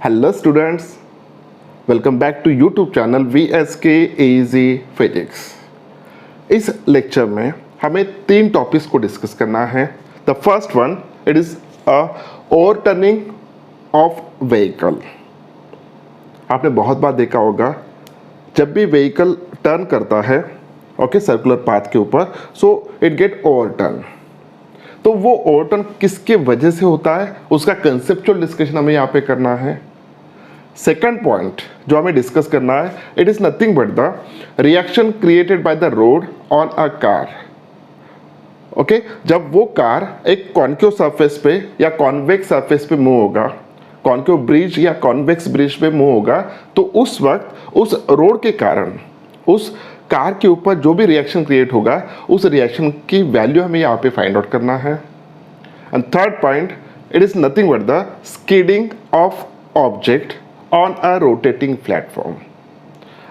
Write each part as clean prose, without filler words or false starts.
Hello students, welcome back to YouTube channel VSK easy physics. इस lecture में हमें 3 topics को डिस्कस करना है। The first one it is overturning of vehicle. आपने बहुत बार देखा होगा जब भी व्हीकल टर्न करता है सर्कुलर पाथ के ऊपर, सो इट गेट ओवरटर्न। तो वो ओवरटर्न किसके वजह से होता है उसका कंसेप्चुअल डिस्कशन हमें यहाँ पे करना है। सेकंड पॉइंट जो हमें डिस्कस करना है, it is nothing but the reaction created by the road on a car. Okay, जब वो कार एक कॉन्केव सरफेस पे या कॉन्वेक्स सरफेस पे मूव होगा, कॉन्केव ब्रिज या कॉन्वेक्स ब्रिज पे मूव होगा, तो उस वक्त उस रोड के कारण उस कार के ऊपर जो भी रिएक्शन क्रिएट होगा उस रिएक्शन की वैल्यू हमें यहाँ पे फाइंड आउट करना है। And third point, it is nothing but the skidding of object on a rotating platform.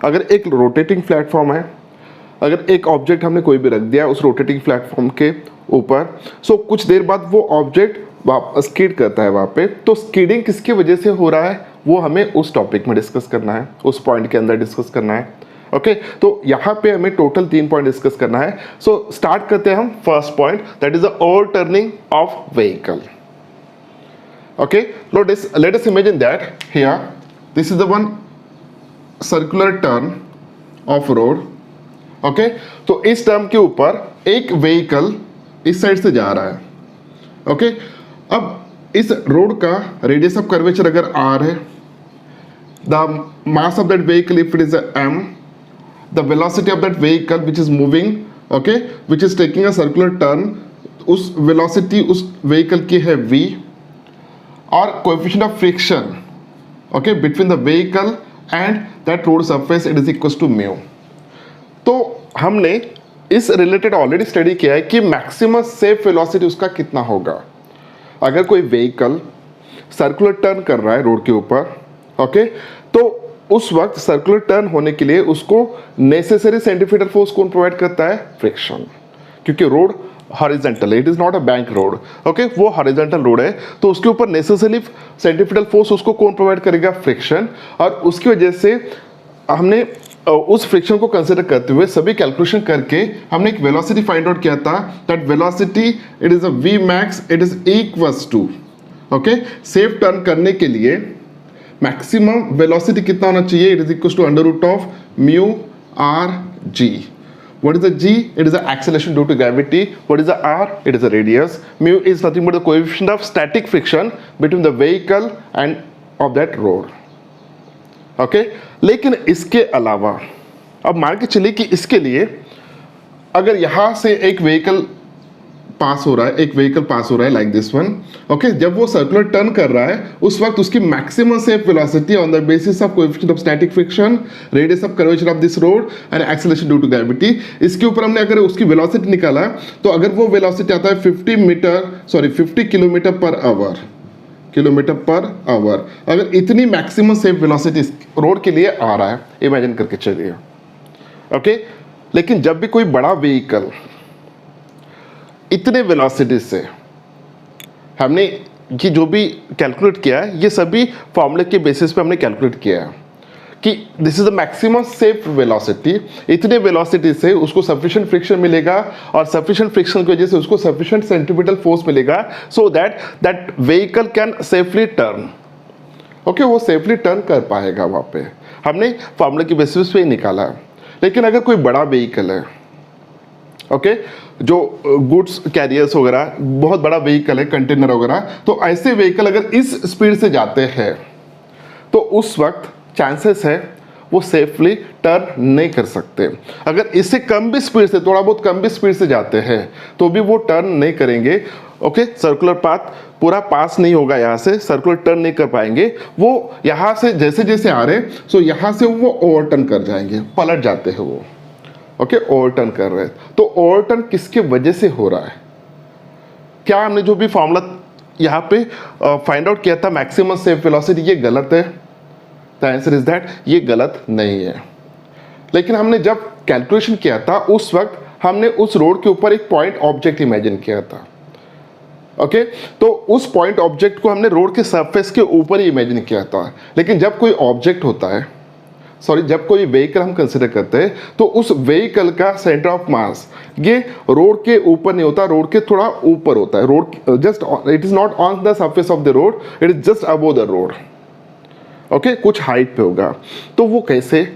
अगर एक रोटेटिंग प्लेटफॉर्म है, अगर एक ऑब्जेक्ट हमने कोई भी रख दिया उस रोटेटिंग प्लेटफॉर्म के ऊपर, सो कुछ देर बाद वो ऑब्जेक्ट स्किड करता है वहाँ पे, तो स्किडिंग किसकी वजह से हो रहा है वो हमें उस टॉपिक में डिस्कस करना है, उस पॉइंट के अंदर डिस्कस करना है। ओके, तो यहाँ पे हमें टोटल 3 पॉइंट डिस्कस करना है। सो स्टार्ट करते हैं हम first point, that is the overturning of vehicle. Okay, let us imagine that here this is the one circular turn of road. Okay, तो इस टर्म के ऊपर एक व्हीकल इस साइड से जा रहा है। ओके, अब इस रोड का रेडियस ऑफ कर्वेचर अगर r है, the mass of that vehicle if it is a m, the velocity of that vehicle which is moving, okay, which is taking a circular turn, उस velocity उस vehicle की है v, और coefficient of friction okay between the vehicle and that road surface it is equals to mu। तो हमने इस related already study किया है कि मैक्सिमम सेफ वेलोसिटी उसका कितना होगा। अगर कोई व्हीकल सर्कुलर टर्न कर रहा है रोड के ऊपर, ओके, तो उस वक्त सर्कुलर टर्न होने के लिए उसको नेसेसरी सेंट्रीफ्यूगल फोर्स कौन प्रोवाइड करता है? फ्रिक्शन, क्योंकि रोड हॉरिजॉन्टल है, it is not a bank road. Okay, वो हॉरिजॉन्टल रोड है तो उसके ऊपर नेसेसरी सेंट्रीफ्यूगल फोर्स उसको कौन प्रोवाइड करेगा? फ्रिक्शन। और उसकी वजह से हमने उस फ्रिक्शन को कंसिडर करते हुए सभी कैलकुलेशन करके हमने एक वेलोसिटी फाइंड आउट किया था। That velocity it is a v max, it is equals to, okay, safe turn करने के लिए मैक्सिमम वेलोसिटी कितना होना चाहिए? It is equals to under root of mu r g. What is the g? It is the acceleration due to gravity. What is the r? It is the radius. Mu is nothing but the coefficient of static friction between the vehicle and of that road. Okay? लेकिन इसके अलावा अब मान के चलिए कि इसके लिए अगर यहाँ से एक व्हीकल पास हो रहा है लाइक दिस वन, ओके, जब वो सर्कुलर टर्न कर रहा है उस वक्त उसकी maximum safe velocity on the basis of coefficient of static friction, radius of curvature of this road and acceleration due to gravity, इसके ऊपर हमने अगर उसकी वेलोसिटी निकाला तो अगर वो वेलोसिटी आता है 50 किलोमीटर पर आवर, अगर इतनी मैक्सिमम सेफ वेलोसिटी रोड के लिए आ रहा है, इमेजिन करके चलिए। ओके, लेकिन जब भी कोई बड़ा व्हीकल इतने वेलोसिटी से, हमने ये जो भी कैलकुलेट किया है ये सभी फॉर्मूले के बेसिस पे हमने कैलकुलेट किया है कि this is the maximum safe velocity. इतने वेलोसिटी से उसको सफिशिएंट फ्रिक्शन मिलेगा और सफिशिएंट फ्रिक्शन की वजह से उसको सफिशिएंट सेंट्रीफ्यूगल फोर्स मिलेगा so that vehicle can safely turn. Okay, वो सेफली टर्न कर पाएगा। वहाँ पे हमने फॉर्मूले के बेसिस पे ही निकाला है। लेकिन अगर कोई बड़ा व्हीकल है, ओके, जो गुड्स कैरियर्स वगैरह, बहुत बड़ा व्हीकल है, कंटेनर वगैरह, तो ऐसे व्हीकल अगर इस स्पीड से जाते हैं तो उस वक्त चांसेस है वो सेफली टर्न नहीं कर सकते। अगर इससे कम भी स्पीड से, थोड़ा बहुत कम भी स्पीड से जाते हैं तो भी वो टर्न नहीं करेंगे। ओके, सर्कुलर पाथ पूरा पास नहीं होगा, यहाँ से सर्कुलर टर्न नहीं कर पाएंगे। वो यहाँ से जैसे जैसे आ रहे सो यहाँ से वो ओवरटर्न कर जाएंगे, पलट जाते हैं वो। ओके, ओवरटर्न कर रहे हैं। तो ओवरटर्न किसके वजह से हो रहा है? क्या हमने जो भी फॉर्मूला यहाँ पे फाइंड आउट किया था मैक्सिमम सेफ वेलोसिटी, ये गलत है? द आंसर इज दैट ये गलत नहीं है। लेकिन हमने जब कैलकुलेशन किया था उस वक्त हमने उस रोड के ऊपर एक पॉइंट ऑब्जेक्ट इमेजिन किया था। ओके तो उस पॉइंट ऑब्जेक्ट को हमने रोड के सरफेस के ऊपर ही इमेजिन किया था, लेकिन जब कोई ऑब्जेक्ट होता है, सॉरी जब कोई व्हीकल हम कंसिडर करते हैं तो उस व्हीकल का सेंटर ऑफ मास ये रोड के ऊपर नहीं होता, रोड के थोड़ा ऊपर होता है। Road just it is not on the surface of the road, it is just above the road. Okay कुछ हाइट पे होगा। तो वो कैसे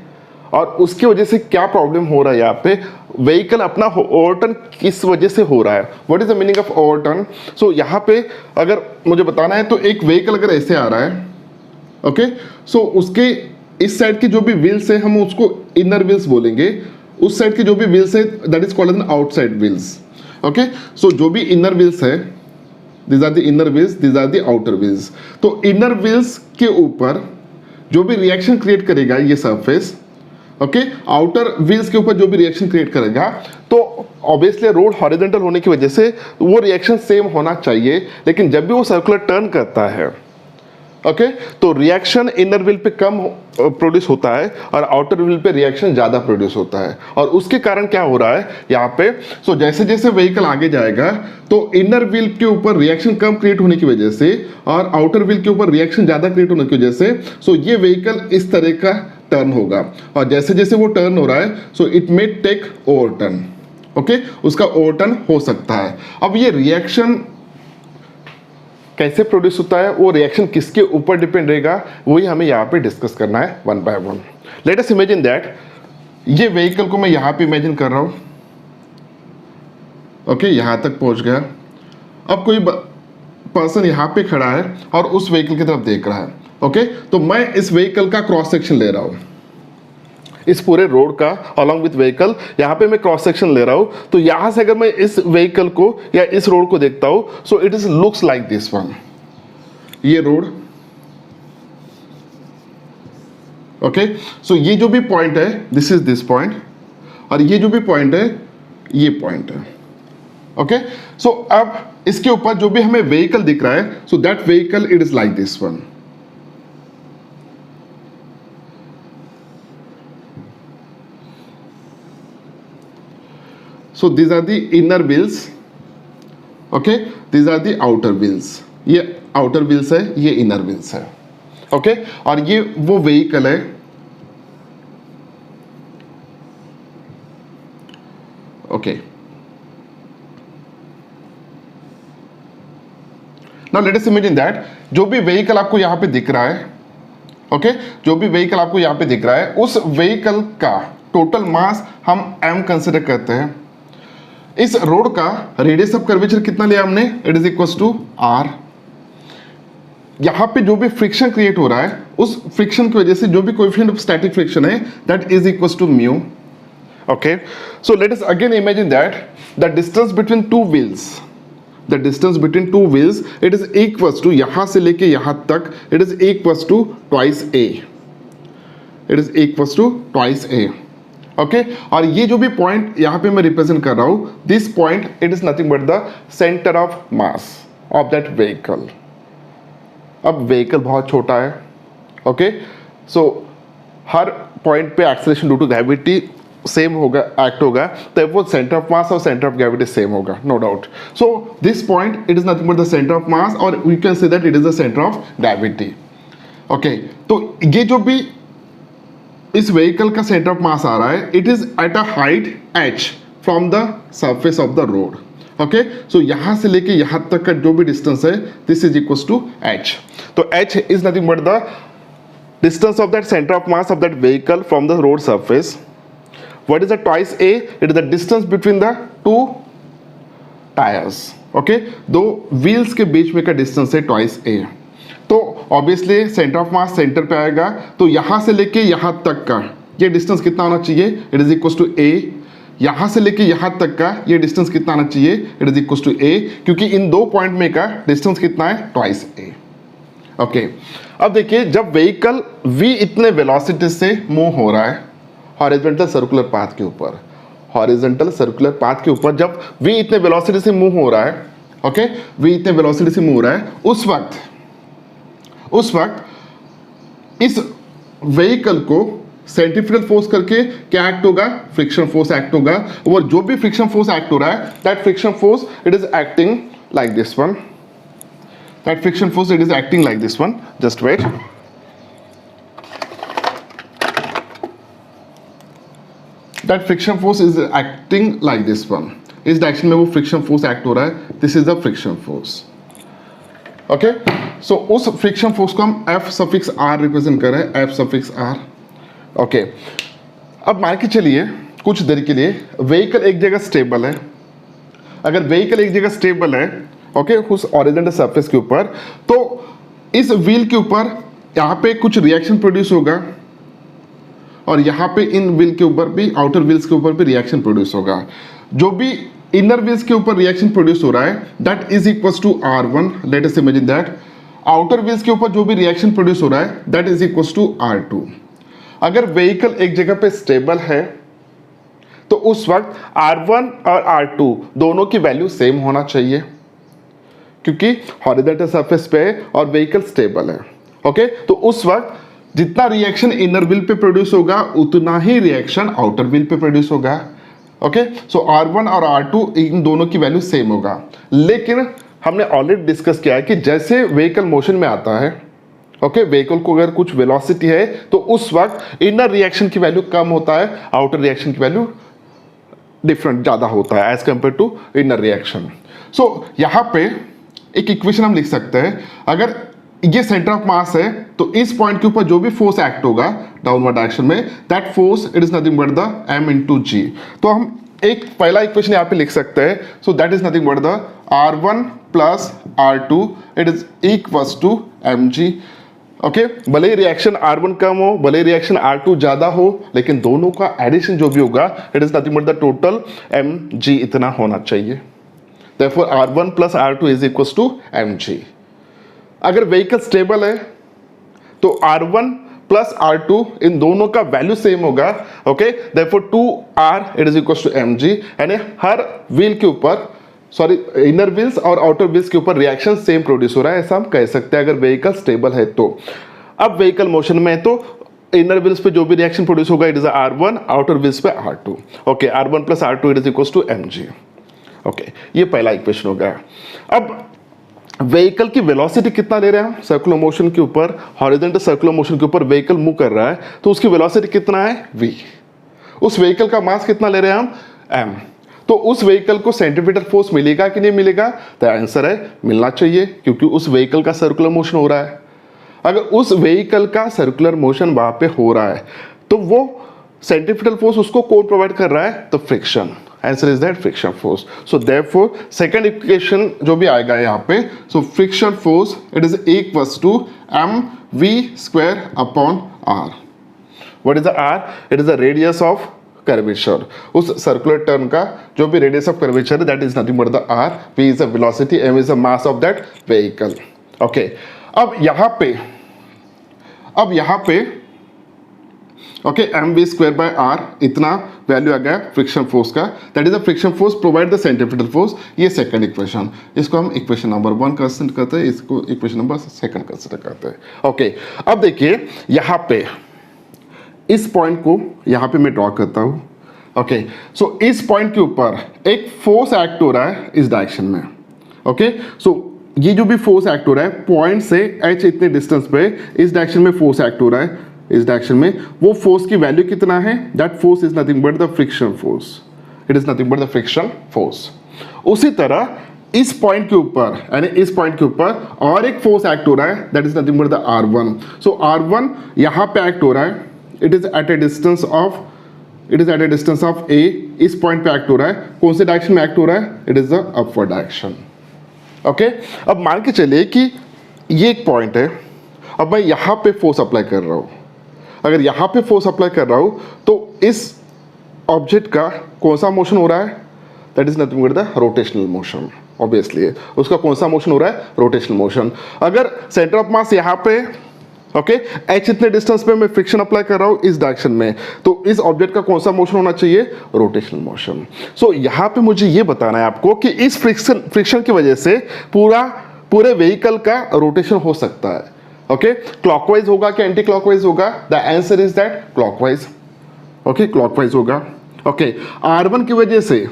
और उसकी वजह से क्या प्रॉब्लम हो रहा है? यहाँ पे व्हीकल अपना ओवरटर्न किस वजह से हो रहा है? What is the meaning of overturn? So यहाँ पे अगर मुझे बताना है तो एक व्हीकल अगर ऐसे आ रहा है, ओके सो उसके इस साइड की जो भी व्हील्स है हम उसको इनर व्हील्स बोलेंगे, उस साइड की जो भी व्हील्स है that is called as outside wheels. Okay so जो भी इनर व्हील्स है these are the inner wheels, these are the outer wheels. तो इनर व्हील्स के ऊपर जो भी रिएक्शन क्रिएट करेगा ये सरफेस, ओके आउटर व्हील्स के ऊपर जो भी रिएक्शन क्रिएट करेगा, तो ऑब्वियसली रोड हॉरिजॉन्टल होने की वजह से वो रिएक्शन सेम होना चाहिए, लेकिन जब भी वो सर्कुलर टर्न करता है ओके तो रिएक्शन इनर व्हील पे कम प्रोड्यूस होता है और आउटर व्हील पे रिएक्शन ज़्यादा प्रोड्यूस होता है। और उसके कारण क्या हो रहा है यहाँ पे, सो जैसे जैसे व्हीकल आगे जाएगा तो इनर व्हील के ऊपर रिएक्शन कम क्रिएट होने की वजह से और आउटर व्हील के ऊपर रिएक्शन ज़्यादा क्रिएट होने की वजह से सो ये व्हीकल इस तरह का टर्न होगा। और जैसे जैसे वो टर्न हो रहा है so it may take overturn, okay उसका ओवरटर्न हो सकता है। अब ये रिएक्शन कैसे प्रोड्यूस होता है, वो रिएक्शन किसके ऊपर डिपेंड रहेगा, वही हमें यहाँ पे डिस्कस करना है one by one. Late us imagine that ये व्हीकल को मैं यहाँ पे इमेजिन कर रहा हूँ, ओके यहाँ तक पहुँच गया। अब कोई पर्सन यहाँ पे खड़ा है और उस व्हीकल की तरफ देख रहा है, ओके तो मैं इस व्हीकल का क्रॉस सेक्शन ले रहा हूँ, इस पूरे रोड का अलॉन्ग विथ व्हीकल यहाँ पे मैं क्रॉस सेक्शन ले रहा हूँ। तो यहाँ से अगर मैं इस व्हीकल को या इस रोड को देखता हूँ सो it is looks like this one, ये रोड ओके सो ये जो भी पॉइंट है दिस इज दिस पॉइंट और ये जो भी पॉइंट है ये पॉइंट है, ओके सो अब इसके ऊपर जो भी हमें व्हीकल दिख रहा है so that vehicle it is like this one. So these are the inner wheels, okay? These are the outer wheels. ये outer wheels है, ये inner wheels है, okay? और ये वो vehicle है, okay? Now let us imagine that जो भी vehicle आपको यहाँ पे दिख रहा है, okay? जो भी vehicle आपको यहाँ पे दिख रहा है, उस vehicle का total mass हम m कंसिडर करते हैं। इस रोड का रेडियस ऑफ कर्वेचर कितना लिया हमने, it is equal to r. यहां पे जो भी फ्रिक्शन क्रिएट हो रहा है उस फ्रिक्शन की वजह से जो भी कोएफिशिएंट ऑफ स्टैटिक फ्रिक्शन है that is equal to mu, okay so let us again imagine that the distance between two wheels, the distance between two wheels it is equal to यहां से लेके यहां तक it is equal to twice a, it is equal to twice a, okay और ये जो भी point यहाँ पे मैं रिप्रेजेंट कर रहा हूँ this point it is nothing but the centre of mass of that vehicle. अब व्हीकल बहुत छोटा है, ओके सो हर पॉइंट पे acceleration due to gravity same होगा, एक्ट होगा, तो वो सेंटर ऑफ मास और सेंटर ऑफ ग्रेविटी सेम होगा, no doubt. So this point it is nothing but the centre of mass और we can say that it is the centre of gravity, okay तो ये जो भी इस vehicle का centre of मास आ रहा है it is at a height h from the surface of the road, okay so यहां से लेके यहां तक का जो भी डिस्टेंस है this is equal to h। तो h is nothing but the distance of that centre of mass of that vehicle from the road surface. What is the twice a, it is the distance between the two tyres, okay दो wheels के बीच में का distance है twice a। तो obviously centre of mass centre पे आएगा, तो यहां से लेके यहां तक का ये डिस्टेंस कितना होना चाहिए, it is equal to a। यहां से लेके यहां तक का ये डिस्टेंस कितना आना चाहिए, it is equal to a, क्योंकि इन दो पॉइंट में का डिस्टेंस कितना है ट्वाइस a, ओके अब देखिए जब व्हीकल v इतने वेलोसिटी से मूव हो रहा है हॉरिजॉन्टल सर्कुलर पाथ के ऊपर, हॉरिजॉन्टल सर्कुलर पाथ के ऊपर जब v इतने वेलोसिटी से मूव हो रहा है, ओके v इतने वेलोसिटी से मूव हो रहा है उस वक्त इस व्हीकल को सेंट्रीफ्यूगल फोर्स करके क्या एक्ट होगा, फ्रिक्शन फोर्स एक्ट होगा और जो भी फ्रिक्शन फोर्स एक्ट हो रहा है that friction force it is acting like this one, that friction force, it is acting like this one. Just wait. That friction force is acting like this one. इस direction में वो friction force act हो रहा है. This is the friction force. Okay, so उस friction force को हम F suffix R represent कर रहे हैं. F suffix R. ओके, अब मान के चलिए कुछ देर के लिए व्हीकल एक जगह स्टेबल है. अगर व्हीकल एक जगह स्टेबल है, ओके, उस हॉरिजॉन्टल सरफेस के ऊपर, तो इस व्हील के ऊपर यहाँ पे कुछ रिएक्शन प्रोड्यूस होगा और यहाँ पे इन व्हील के ऊपर भी, आउटर व्हील्स के ऊपर भी रिएक्शन प्रोड्यूस होगा. जो भी इनर व्हील्स के ऊपर रिएक्शन प्रोड्यूस हो रहा है, that is equal to R1. Let us imagine that. Outer wheels के ऊपर जो भी रिएक्शन प्रोड्यूस हो रहा है, that is equal to R2. अगर व्हीकल एक जगह पे स्टेबल है तो उस वक्त R1 और R2 दोनों की वैल्यू सेम होना चाहिए, क्योंकि हॉरिजॉन्टल सरफेस पे और व्हीकल स्टेबल है. ओके, तो उस वक्त जितना रिएक्शन इनर व्हील पे प्रोड्यूस होगा उतना ही रिएक्शन आउटर व्हील पे प्रोड्यूस होगा. ओके, सो R1 और R2 इन दोनों की वैल्यू सेम होगा. लेकिन हमने ऑलरेडी डिस्कस किया है कि जैसे व्हीकल मोशन में आता है, ओके, व्हीकल को अगर कुछ वेलोसिटी है तो उस वक्त इनर रिएक्शन की वैल्यू कम होता है, आउटर रिएक्शन की वैल्यू डिफरेंट ज़्यादा होता है as compare to inner reaction. So यहाँ पे एक इक्वेशन हम लिख सकते हैं. अगर ये सेंटर ऑफ मास है तो इस पॉइंट के ऊपर जो भी फोर्स एक्ट होगा डाउनवर्ड डायरेक्शन में, that force it is nothing but the m into g. तो हम एक पहला इक्वेशन यहाँ पे लिख सकते हैं. So that is nothing but the R1 plus R2 it is equals to mg. Okay, भले ही रिएक्शन R1 कम हो, भले ही रिएक्शन R2 ज्यादा हो, लेकिन दोनों का एडिशन जो भी होगा it is nothing but the total mg इतना होना चाहिए. Therefore R1 plus R2 is equals to mg. अगर व्हीकल स्टेबल है तो R1 प्लस R2 इन दोनों का वैल्यू सेम होगा. Okay, therefore 2R it is equals to mg. यानी हर व्हील के ऊपर, सॉरी, इनर व्हील्स और आउटर व्हील्स के ऊपर रिएक्शन सेम प्रोड्यूस हो रहा है, ऐसा हम कह सकते हैं अगर व्हीकल स्टेबल है तो. अब व्हीकल मोशन में है तो इनर व्हील्स पे जो भी रिएक्शन प्रोड्यूस होगा it is R1, outer wheels पे R2. Okay, R1 plus R2 it is equals to mg. Okay, ये पहला इक्वेशन हो गया. अब व्हीकल की वेलोसिटी कितना ले रहे हैं सर्कुलर मोशन के ऊपर, हॉरिजॉन्टल सर्कुलर मोशन के ऊपर व्हीकल मूव कर रहा है, तो उसकी वेलोसिटी कितना है v. उस व्हीकल का मास कितना ले रहे हैं हम m. तो उस व्हीकल को सेंट्रीपिटल फोर्स मिलेगा कि नहीं मिलेगा? तो आंसर है मिलना चाहिए, क्योंकि उस व्हीकल का सर्कुलर मोशन हो रहा है. अगर उस व्हीकल का सर्कुलर मोशन वहां पे हो रहा है तो वो सेंट्रीपिटल फोर्स उसको कौन प्रोवाइड कर रहा है? तो friction. Answer is that friction force. So therefore second equation जो भी आएगा यहाँ पे, so friction force it is equals to mv square upon r. What is the r? It is the radius of curvature. उस circular turn का जो भी radius of curvature है that is nothing but the r. v is the velocity, m is the mass of that vehicle. Okay, अब यहाँ पे okay, mv square by r इतना value आ गया फ्रिक्शन फोर्स का. That is the friction force provide the centripetal force. ये second equation, इसको हम equation number 1 consider करते हैं, इसको इक्वेशन नंबर 2 कंसीडर करते हैं. ओके, अब देखिए यहाँ पे इस पॉइंट को यहाँ पे मैं ड्रॉ करता हूँ. ओके, सो इस पॉइंट के ऊपर एक फोर्स एक्ट हो रहा है इस डायरेक्शन में. ओके, सो ये जो भी फोर्स एक्ट हो रहा है पॉइंट से h इतने डिस्टेंस पे इस डायरेक्शन में फोर्स एक्ट हो रहा है, इस डायरेक्शन में वो फोर्स की वैल्यू कितना है? That force is nothing but the friction force. It is nothing but the friction force. उसी तरह इस पॉइंट के ऊपर, यानी इस पॉइंट के ऊपर और एक फोर्स एक्ट हो रहा है that is nothing but the R1. So R1 यहाँ पे एक्ट हो रहा है. It is at a distance of A. इस पॉइंट पे एक्ट हो रहा है. कौन से डायरेक्शन में एक्ट हो रहा है? It is the upward direction. Okay, अब मान के चलिए कि ये एक पॉइंट है. अब मैं यहाँ पे फोर्स अप्लाई कर रहा हूँ. अगर यहाँ पे फोर्स अप्लाई कर रहा हूँ तो इस ऑब्जेक्ट का कौन सा मोशन हो रहा है? That is nothing but the rotational motion. Obviously उसका कौन सा मोशन हो रहा है? Rotational motion. अगर सेंटर ऑफ मास यहाँ पे, ओके, h इतने डिस्टेंस पे मैं फ्रिक्शन अप्लाई कर रहा हूँ इस डायरेक्शन में, तो इस ऑब्जेक्ट का कौन सा मोशन होना चाहिए? Rotational motion. सो यहाँ पे मुझे ये बताना है आपको कि इस फ्रिक्शन की वजह से पूरे व्हीकल का रोटेशन हो सकता है. ओके, क्लॉकवाइज होगा कि एंटी क्लॉकवाइज होगा? The answer is that clockwise. Okay, clockwise होगा. ओके, R1 की वजह से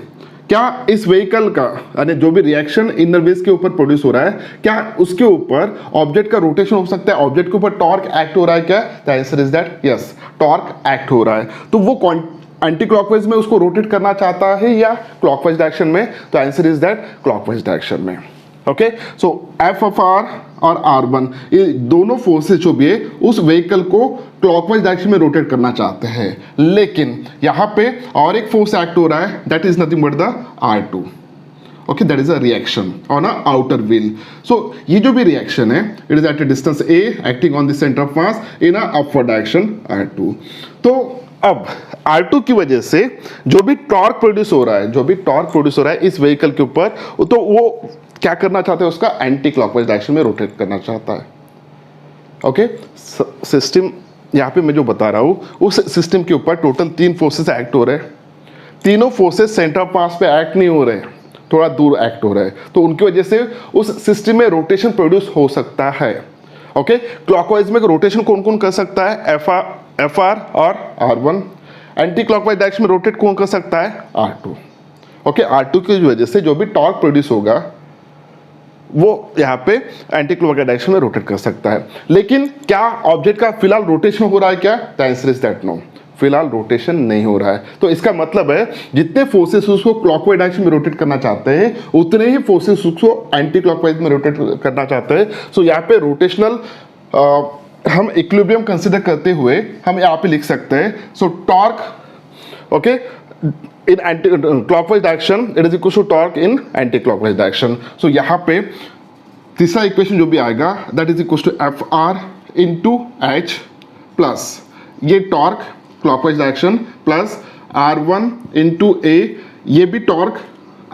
क्या इस व्हीकल का यानी जो भी रिएक्शन इनर व्हील्स के ऊपर प्रोड्यूस हो रहा है, क्या उसके ऊपर ऑब्जेक्ट का रोटेशन हो सकता है, ऑब्जेक्ट के ऊपर टॉर्क एक्ट हो रहा है क्या? The answer is that yes, torque act हो रहा है। तो वो एंटी क्लॉकवाइज में उसको रोटेट करना चाहता है या क्लॉकवाइज डायरेक्शन में? तो answer is that clockwise direction में। Okay, so f of r और R1 ये दोनों फोर्सेस जो भी है उस व्हीकल को क्लॉकवाइज डायरेक्शन में रोटेट करना चाहते हैं, लेकिन यहाँ पे और एक फोर्स एक्ट हो रहा है, that is nothing but the R2। Okay, that is a reaction on a outer wheel. So ये जो भी रिएक्शन है, it is at a distance A acting on the centre of mass in a upward direction R2। तो अब R2 की वजह से जो भी टॉर्क प्रोड्यूस हो रहा है, जो भी टॉर्क प्रोड्यूस हो रहा है इस व्हीकल के ऊपर, तो वो क्या करना चाहते हैं? उसका एंटी क्लॉकवाइज डायरेक्शन में रोटेट करना चाहता है। ओके, सिस्टम यहाँ पे मैं जो बता रहा हूँ उस सिस्टम के ऊपर टोटल 3 फोर्सेस एक्ट हो रहे हैं। तीनों फोर्सेस सेंटर ऑफ मास पे एक्ट नहीं हो रहे, थोड़ा दूर एक्ट हो रहे हैं, तो उनकी वजह से उस सिस्टम में रोटेशन प्रोड्यूस हो सकता है। ओके, क्लॉकवाइज में रोटेशन कौन कौन कर सकता है? एफ आर और R1। एंटी क्लॉकवाइज डायरेक्शन में रोटेट कौन कर सकता है? R2। ओके, R2 की वजह से जो भी टॉर्क प्रोड्यूस होगा वो यहाँ पे एंटी क्लॉकवाइज डायरेक्शन में रोटेट कर सकता है। लेकिन क्या ऑब्जेक्ट का फिलहाल रोटेशन हो रहा है क्या? The answer is that no, फिलहाल रोटेशन नहीं हो रहा है। तो इसका मतलब है जितने फोर्सेस उसको क्लॉकवाइज डायरेक्शन में रोटेट करना चाहते हैं उतने ही फोर्सेस उसको एंटी क्लॉकवाइज में रोटेट करना चाहते हैं। सो यहाँ पे रोटेशनल हम इक्विलिब्रियम कंसिडर करते हुए हम यहाँ पे लिख सकते हैं, सो torque okay in anti-clockwise direction it is equal to torque in anti-clockwise direction। so यहाँ पे तीसरा इक्वेशन जो भी आएगा that is equal to f r into h plus ये torque clockwise direction plus R1 into a, ये भी torque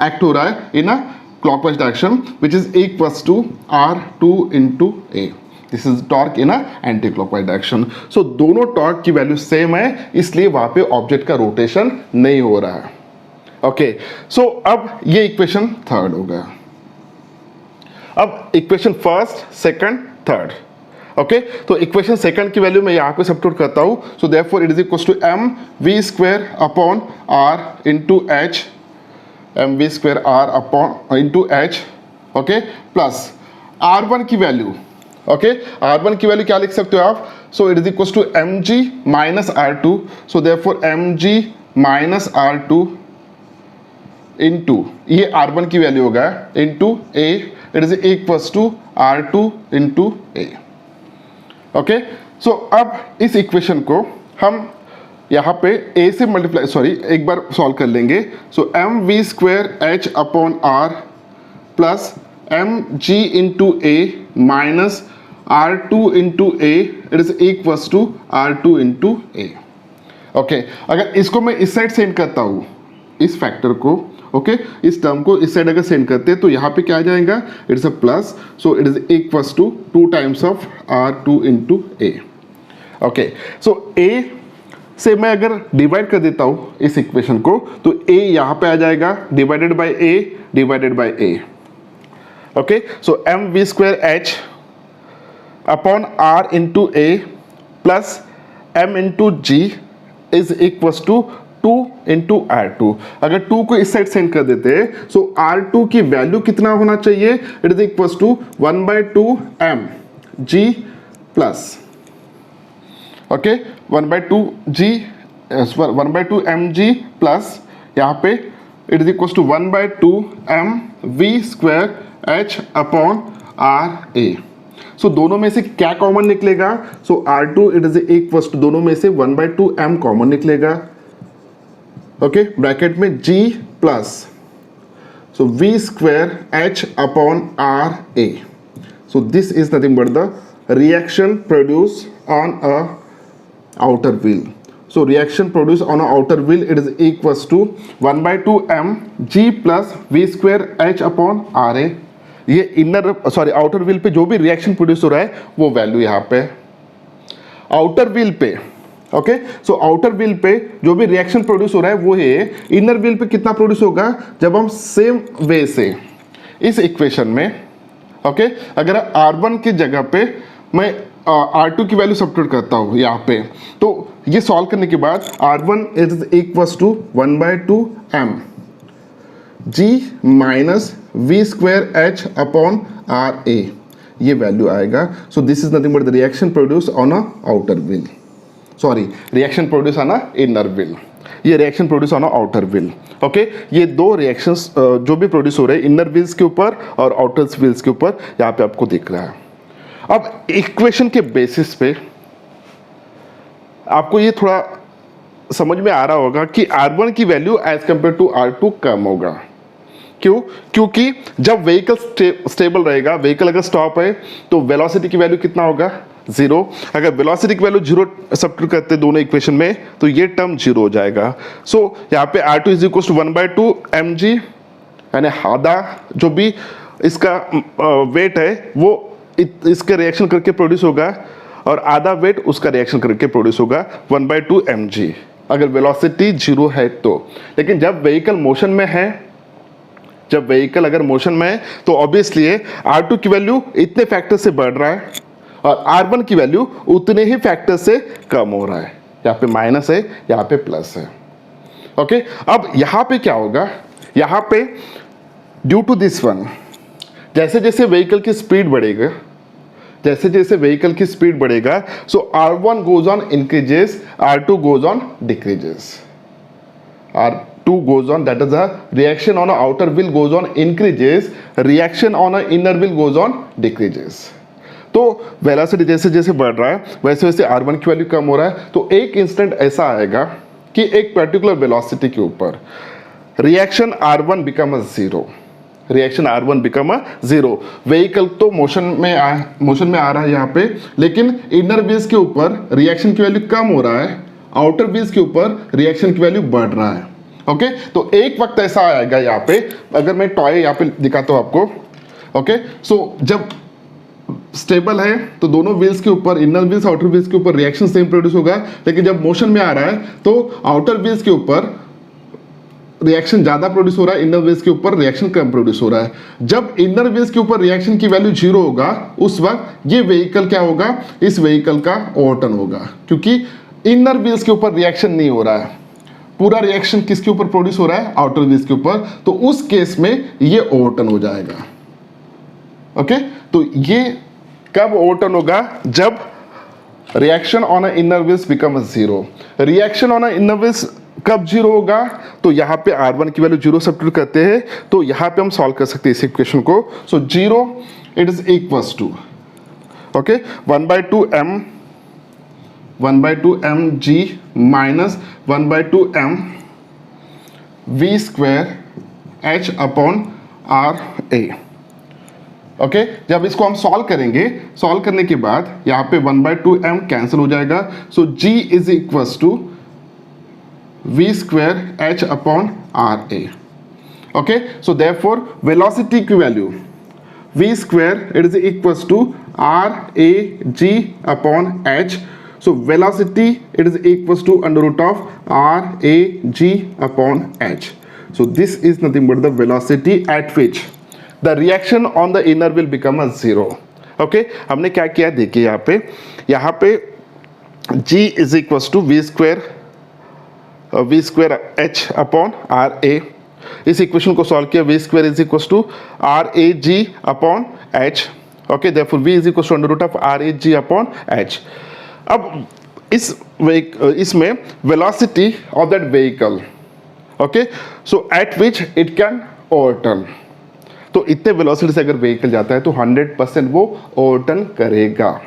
act हो रहा है in a clockwise direction which is equals to R2 into a. This is torque in anticlockwise direction. So दोनों torque की value same है, इसलिए वहां पे ऑब्जेक्ट का रोटेशन नहीं हो रहा है। ओके, सो अब ये इक्वेशन थर्ड हो गया। अब equation first, second, third. Okay, तो इक्वेशन सेकंड की वैल्यू मैं यहां पे सब्स्टिट्यूट करता हूं। So therefore it is equals to m we square upon r into h, m we square r upon into h, okay, plus R1 की value, okay, R1 की value क्या लिख सकते हो आप? So it is equal to m g minus R2। So therefore m g minus R2 into ये R1 की value होगा into a, it is equals to R2 into a. Okay, so अब इस इक्वेशन को हम यहाँ पे a से मल्टीप्लाई, सॉरी एक बार सॉल्व कर लेंगे। So m we square h upon r plus m g into a minus R2 into a, it is equals to R2 into a. Okay, अगर इसको मैं इस साइड सेंड करता हूँ, इस फैक्टर को, ओके, इस टर्म को इस साइड अगर सेंड करते हैं तो यहाँ पे क्या आ जाएगा? It's a plus, so it is equals to 2 times of R2 into a. Okay, so a से मैं अगर डिवाइड कर देता हूँ इस इक्वेशन को, तो a यहाँ पे आ जाएगा divided by a divided by a। Okay, so m we square h upon r into a plus m into g is equals to 2 into R2। अगर 2 को इस साइड सेंड कर देते हैं, सो R2 की वैल्यू कितना होना चाहिए? It is equals to 1/2 m g plus, okay, 1/2 g 1/2 m g plus यहाँ पे it is equals to 1/2 m we square h upon r a. So दोनों में से क्या कॉमन निकलेगा? So R2 it is equals to, दोनों में से 1/2 एम कॉमन निकलेगा, ओके, ब्रैकेट में G plus, so V square H upon r a. So this is nothing but the reaction produce on a outer wheel. So reaction produce on a outer wheel it is equals to 1/2 m G plus V square H upon r a. ये inner sorry outer wheel पे जो भी reaction produce हो रहा है वो value यहाँ पे आउटर व्हील पे। ओके, सो आउटर व्हील पे जो भी रिएक्शन प्रोड्यूस हो रहा है वो है, इनर व्हील पे कितना प्रोड्यूस होगा? जब हम सेम वे से इस इक्वेशन में, ओके, अगर R1 की जगह पे मैं R2 की वैल्यू सब्स्टिट्यूट करता हूँ यहाँ पे, तो ये सॉल्व करने के बाद R1 is equals to 1/2 m g minus v square h upon r a, ये वैल्यू आएगा. So this is nothing but the reaction produce on a outer wheel, sorry reaction produce on a inner wheel, ये reaction produce on a outer wheel. Okay, ये दो reactions जो भी produce हो रहे हैं इनर व्हील्स के ऊपर और आउटर व्हील्स के ऊपर, यहाँ पे आपको दिख रहा है. अब इक्वेशन के बेसिस पे आपको ये थोड़ा समझ में आ रहा होगा कि R1 की value as compare to R2 कम होगा. क्यों? क्योंकि जब व्हीकल स्टेबल रहेगा, व्हीकल अगर स्टॉप है तो वेलोसिटी की वैल्यू कितना होगा? 0. अगर वेलोसिटी की वैल्यू 0 सब्स्टिट्यूट करते हैं दोनों इक्वेशन में तो ये टर्म 0 हो जाएगा. सो यहाँ पे R2 is equal to 1/2 mg, यानी आधा जो भी इसका वेट है वो इसके रिएक्शन करके प्रोड्यूस होगा और आधा वेट उसका रिएक्शन करके प्रोड्यूस होगा 1/2 mg, अगर वेलोसिटी 0 है तो. लेकिन जब व्हीकल मोशन में है, जब व्हीकल अगर मोशन में है तो ऑब्वियसली R2 की वैल्यू इतने फैक्टर से बढ़ रहा है और R1 की वैल्यू उतने ही फैक्टर से कम हो रहा है. यहाँ पे माइनस है, यहाँ पे प्लस है. ओके, अब यहाँ पे क्या होगा? यहाँ पे ड्यू टू दिस वन, जैसे जैसे व्हीकल की स्पीड बढ़ेगा, जैसे जैसे व्हीकल की स्पीड बढ़ेगा, सो R1 goes on increases, R2 goes on decreases. R2 goes on, that is a reaction on a outer wheel goes on increases, reaction on a inner wheel goes on decreases. तो velocity जैसे जैसे बढ़ रहा है वैसे वैसे R1 की value कम हो रहा है. तो एक इंस्टेंट ऐसा आएगा कि एक पर्टिकुलर वेलोसिटी के ऊपर reaction R1 become a 0, reaction R1 become a 0. Vehicle तो मोशन में आ रहा है यहाँ पे, लेकिन इनर व्हील्स के ऊपर रिएक्शन की वैल्यू कम हो रहा है, आउटर व्हील्स के ऊपर रिएक्शन की वैल्यू बढ़ रहा है. ओके, तो एक वक्त ऐसा आएगा यहाँ पे, अगर मैं टॉय यहाँ पे दिखाता हूँ आपको. ओके, सो जब स्टेबल है तो दोनों व्हील्स के ऊपर, इनर व्हील्स आउटर व्हील्स के ऊपर रिएक्शन सेम प्रोड्यूस होगा. लेकिन जब मोशन में आ रहा है तो आउटर व्हील्स के ऊपर रिएक्शन ज्यादा प्रोड्यूस हो रहा है, इनर व्हील्स के ऊपर रिएक्शन कम प्रोड्यूस हो रहा है. जब इनर व्हील्स के ऊपर रिएक्शन की वैल्यू 0 होगा उस वक्त ये व्हीकल क्या होगा? इस व्हीकल का ओवरटर्न होगा, क्योंकि इनर व्हील्स के ऊपर रिएक्शन नहीं हो रहा है, पूरा रिएक्शन किसके ऊपर प्रोड्यूस हो रहा है? आउटर व्हील्स के ऊपर. तो उस केस में ये ओवरटर्न हो जाएगा. ओके, तो ये कब ओवरटर्न होगा? जब reaction on a inner wheels become 0. Reaction on a inner wheels कब 0 होगा? तो यहाँ पे R1 की वैल्यू 0 सब्स्टिट्यूट करते हैं तो यहाँ पे हम सॉल्व कर सकते हैं इस इक्वेशन को. So 0 it is equals to, okay, 1/2 mg minus 1/2 m v square h upon r a. Okay, जब इसको हम सॉल्व करेंगे, सॉल्व करने के बाद यहाँ पे 1/2 m कैंसिल हो जाएगा. So g is equals to v square h upon r a. Okay, so therefore velocity की value v square it is equals to r a g upon h. So velocity it is equals to under root of r a g upon h. So this is nothing but the velocity at which the reaction on the inner will become a 0. Okay, हमने क्या किया देखिए यहाँ पे g is equals to v square h upon r a. इस equation को solve किया, v square is equals to r a g upon h. Okay, therefore v is equals to under root of r a g upon h. अब इसमें velocity of that vehicle, okay, so eight which it can overturn. तो इतने velocity से अगर vehicle जाता है तो 100% वो ओवरटर्न करेगा.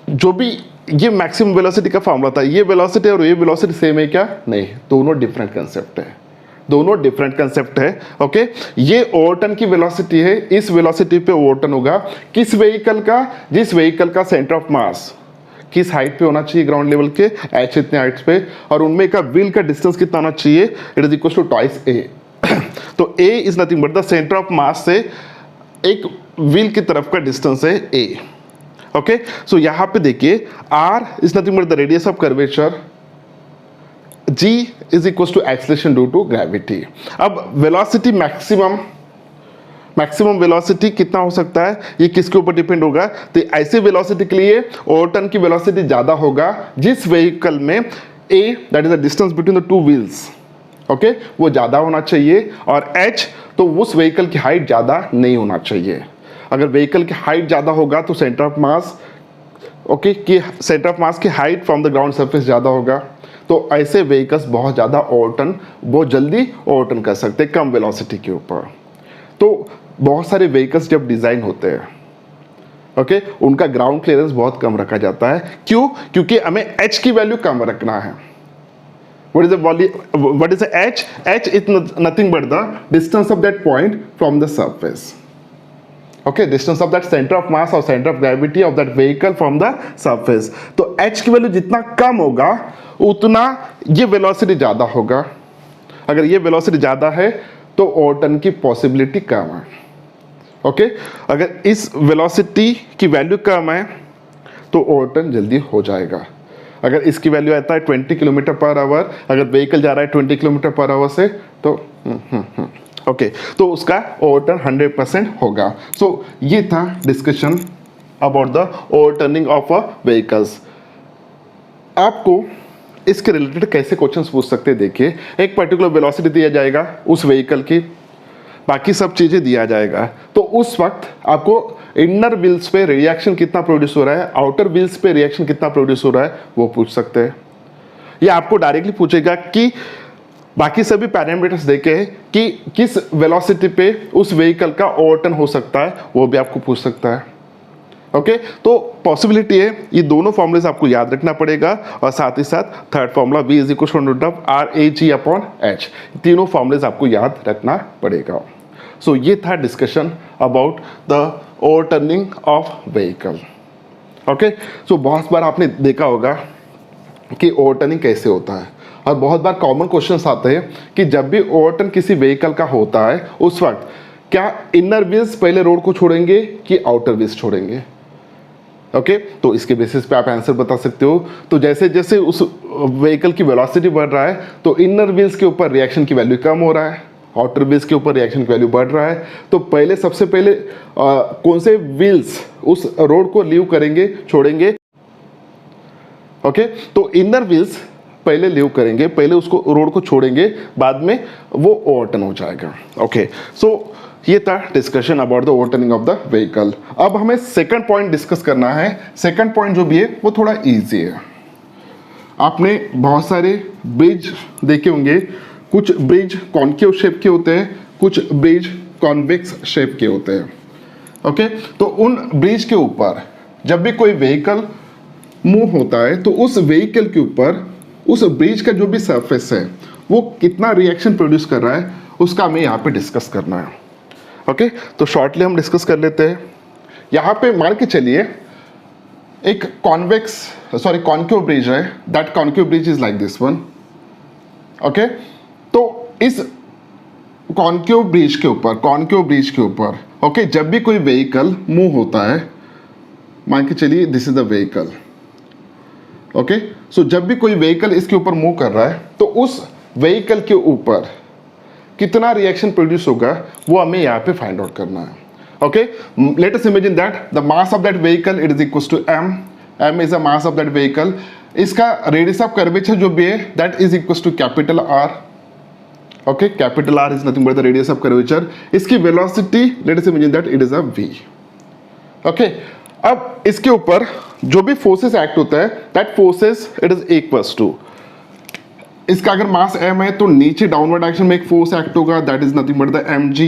जो भी ये मैक्सिमम वेलोसिटी का फॉर्मूला था, ये वेलोसिटी और ये वेलोसिटी सेम है क्या? नहीं, दोनों डिफरेंट कंसेप्ट है, दोनों डिफरेंट कंसेप्ट है. ओके, ये ओवरटर्न की वेलोसिटी है, इस वेलोसिटी पे ओवरटर्न होगा किस व्हीकल का? जिस व्हीकल का सेंटर ऑफ मास किस हाइट पे होना चाहिए ग्राउंड लेवल के, h इतने हाइट्स पे, और उनमें का व्हील का डिस्टेंस कितना होना चाहिए? It is equal to twice a. तो a is nothing but the centre of mass से एक व्हील की तरफ का डिस्टेंस है a. ओके, सो यहाँ पे देखिए r is nothing but the radius of curvature, g is equal to acceleration due to gravity. अब वेलोसिटी मैक्सिमम वेलोसिटी कितना हो सकता है, ये किसके ऊपर डिपेंड होगा? तो ऐसे वेलोसिटी के लिए ओवरटर्न की वेलोसिटी ज़्यादा होगा जिस व्हीकल में a that is the distance between the two wheels, okay वो ज़्यादा होना चाहिए, और h तो उस व्हीकल की हाइट ज़्यादा नहीं होना चाहिए। अगर व्हीकल की हाइट ज़्यादा होगा तो सेंटर ऑफ मास ओके कि सेंटर ऑफ मास की height from the ground surface ज़्यादा होगा, तो ऐसे व्हीकल्स बहुत ज़्यादा ओवरटर्न, बहुत जल्दी ओवरटर्न कर सकते हैं कम वेलोसिटी के ऊपर। तो बहुत सारे व्हीकल्स जब डिज़ाइन होते हैं ओके उनका ग्राउंड क्लियरेंस बहुत कम रखा जाता है। क्यों? क्योंकि हमें h की वैल्यू कम रखना है। What is the h? H is nothing but the distance of that point from the surface. Okay, distance of that center of mass or center of gravity of that vehicle from the surface. तो h की value जितना कम होगा उतना ये velocity ज़्यादा होगा। अगर ये वेलोसिटी ज़्यादा है तो ओवरटर्न की पॉसिबिलिटी कम है। ओके अगर इस वेलोसिटी की वैल्यू कम है तो ओवरटर्न जल्दी हो जाएगा। अगर इसकी वैल्यू आता है 20 किलोमीटर पर आवर, अगर व्हीकल जा रहा है 20 किलोमीटर पर आवर से तो ओके तो उसका ओवरटर्न 100% होगा। सो ये था discussion about the overturning of a vehicles. आपको इसके रिलेटेड कैसे क्वेश्चंस पूछ सकते हैं, देखिए एक पर्टिकुलर वेलोसिटी दिया जाएगा उस व्हीकल की, बाकी सब चीज़ें दिया जाएगा, तो उस वक्त आपको इनर व्हील्स पे रिएक्शन कितना प्रोड्यूस हो रहा है, आउटर व्हील्स पे रिएक्शन कितना प्रोड्यूस हो रहा है वो पूछ सकते हैं। या आपको डायरेक्टली पूछेगा कि बाकी सभी पैरामीटर्स देखे कि किस वेलोसिटी पे उस व्हीकल का ओवरटर्न हो सकता है, वो भी आपको पूछ सकता है। ओके तो पॉसिबिलिटी है, ये दोनों फॉर्मूलेस आपको याद रखना पड़ेगा, और साथ ही साथ थर्ड फॉर्मूला V = RAG/H, तीनों फॉर्मूलेस आपको याद रखना पड़ेगा। सो ये था discussion about the overturning of vehicle. Okay सो बहुत बार आपने देखा होगा कि ओवरटर्निंग कैसे होता है, और बहुत बार कॉमन क्वेश्चंस आते हैं कि जब भी ओवरटर्न किसी व्हीकल का होता है उस वक्त क्या इनर व्हील्स पहले रोड को छोड़ेंगे कि आउटर व्हील्स छोड़ेंगे। ओके तो इसके बेसिस पे आप आंसर बता सकते हो। तो जैसे जैसे उस व्हीकल की वेलोसिटी बढ़ रहा है तो इनर व्हील्स के ऊपर रिएक्शन की वैल्यू कम हो रहा है, आउटर व्हील्स के ऊपर रिएक्शन की वैल्यू बढ़ रहा है। तो पहले सबसे पहले कौन से व्हील्स उस रोड को लीव करेंगे, छोड़ेंगे। ओके तो इनर व्हील्स पहले लीव करेंगे, पहले उसको रोड को छोड़ेंगे, बाद में वो ओवरटर्न हो जाएगा। ओके सो ये था discussion about the overturning of the vehicle. अब हमें सेकंड पॉइंट डिस्कस करना है। सेकंड पॉइंट जो भी है वो थोड़ा इजी है। आपने बहुत सारे ब्रिज देखे होंगे, कुछ ब्रिज कॉन्केव शेप के होते हैं, कुछ ब्रिज कॉन्वेक्स शेप के होते हैं। ओके तो उन ब्रिज के ऊपर जब भी कोई व्हीकल मूव होता है तो उस व्हीकल के ऊपर उस ब्रिज का जो भी सरफेस है वो कितना रिएक्शन प्रोड्यूस कर रहा है उसका हमें यहाँ पे डिस्कस करना है। ओके तो शॉर्टली हम डिस्कस कर लेते हैं। यहाँ पे मान के चलिए एक कॉन्केव ब्रिज है, that concave bridge is like this one. Okay तो इस कॉन्केव ब्रिज के ऊपर ओके जब भी कोई व्हीकल मूव होता है, मान के चलिए this is the vehicle. Okay सो जब भी कोई व्हीकल इसके ऊपर मूव कर रहा है तो उस व्हीकल के ऊपर कितना रिएक्शन प्रोड्यूस होगा वो हमें यहाँ पे फाइंड आउट करना है। Okay let us imagine that the mass of that vehicle it is equal to m is the mass of that vehicle. इसका रेडियस ऑफ कर्वेचर जो भी है that is equal to capital R। Okay capital R is nothing but the radius of curvature. इसकी velocity let us imagine that it is a v। Okay अब इसके ऊपर जो भी फोर्सेस एक्ट होता है that forces it is equals to, इसका अगर मास m है तो नीचे डाउनवर्ड डायरेक्शन में एक फोर्स एक्ट होगा that is nothing but the mg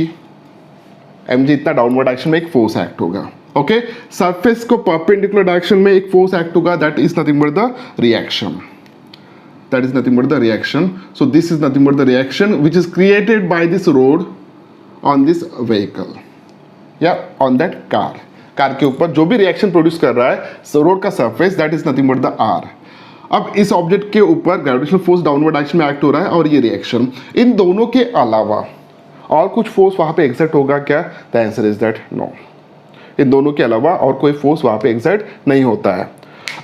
इतना डाउनवर्ड डायरेक्शन में एक फोर्स एक्ट होगा। ओके सरफेस को परपेंडिकुलर डायरेक्शन में एक फोर्स एक्ट होगा that is nothing but the reaction. So this is nothing but the reaction which is created by this road on this vehicle या on that car के ऊपर जो भी reaction produce कर रहा है रोड का surface that is nothing but the R। अब इस ऑब्जेक्ट के ऊपर ग्रेविटेशनल फोर्स डाउनवर्ड डायरेक्शन में एक्ट हो रहा है और ये रिएक्शन, इन दोनों के अलावा और कुछ फोर्स वहां पे एग्जर्ट होगा क्या? The answer is that no. इन दोनों के अलावा और कोई फोर्स वहां पे एग्जर्ट नहीं होता है।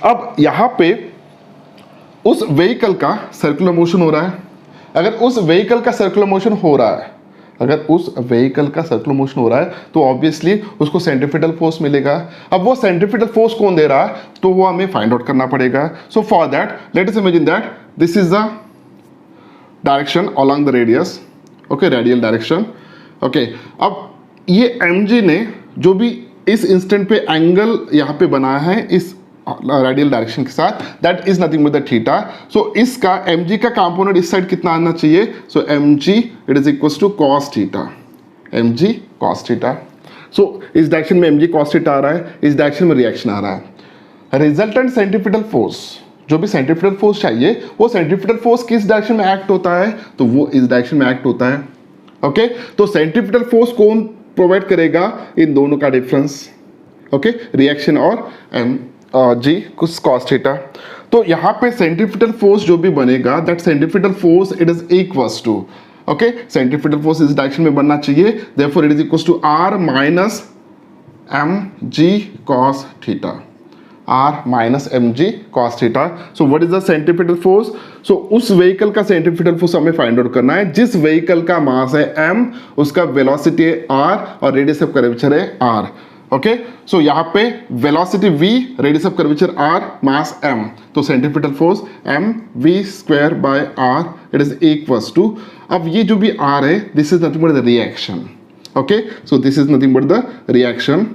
अब यहाँ पे उस व्हीकल का सर्कुलर मोशन हो रहा है। अगर उस व्हीकल का सर्कुलर मोशन हो रहा है तो ऑब्वियसली उसको सेंट्रीफ्यूगल फोर्स मिलेगा। अब वो सेंट्रीफ्यूगल फोर्स कौन दे रहा है तो वो हमें फाइंड आउट करना पड़ेगा। So for that let us imagine that this is the direction along the radius, okay, radial direction, okay. अब ये mg ने जो भी इस इंस्टेंट पे एंगल यहाँ पे बनाया है इस रेडियल डायरेक्शन के साथ, that is nothing but the theta. So इसका mg का कंपोनेंट इस साइड कितना आना चाहिए? So mg it is equal to cos theta, mg cos theta. So इस डायरेक्शन में mg cos थीटा आ रहा है, इस डायरेक्शन में रिएक्शन आ रहा है। रिजल्टेंट सेंट्रीपिटल फोर्स, जो भी सेंट्रीपिटल फोर्स चाहिए वो सेंट्रीपिटल फोर्स किस डायरेक्शन में एक्ट होता है? तो वो इस डायरेक्शन में एक्ट होता है, ओके। तो सेंट्रीपिटल फोर्स कौन प्रोवाइड करेगा? इन दोनों का डिफरेंस, ओके, रिएक्शन और जी कुछ cos थीटा। तो यहाँ पे सेंट्रीपिटल फोर्स जो भी बनेगा, that centripetal force it is equals to, okay, centripetal force इस डायरेक्शन में बनना चाहिए, therefore it is equals to r minus mg cos theta, r minus mg cos theta. So what is the centripetal force? So उस vehicle का centripetal force हमें find out करना है जिस व्हीकल का मास है m, उसका वेलोसिटी है r और रेडियस ऑफ कर्वेचर है r, ओके। सो यहाँ पे velocity v, radius of curvature r, mass m, तो centripetal force mv square by r it is equals to, अब ये जो भी r है this is nothing but the reaction, okay. So this is nothing but the reaction,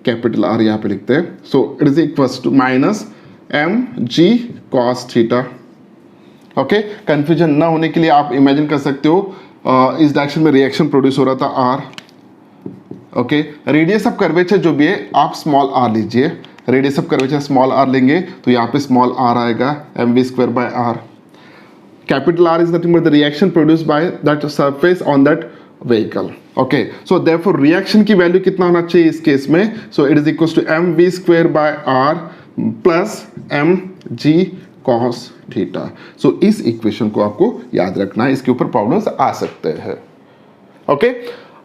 capital R यहाँ पे लिखते हैं। सो it is equals to minus mg cos theta, okay. Confusion ना होने के लिए आप इमेजिन कर सकते हो इस डायरेक्शन में रिएक्शन प्रोड्यूस हो रहा था r, okay. Radius of curvature जो भी है आप स्मॉल r लीजिए, radius of curvature small r लेंगे तो यहाँ पे स्मॉल r आएगा, mv square by r। Capital R is nothing but the reaction produce by that surface on that vehicle, okay. So therefore reaction की value कितना होना चाहिए इस केस में? सो it is equals to mv square by r plus mg cos theta. So इस equation को आपको याद रखना है, इसके ऊपर प्रॉब्लम्स आ सकते हैं, ओके।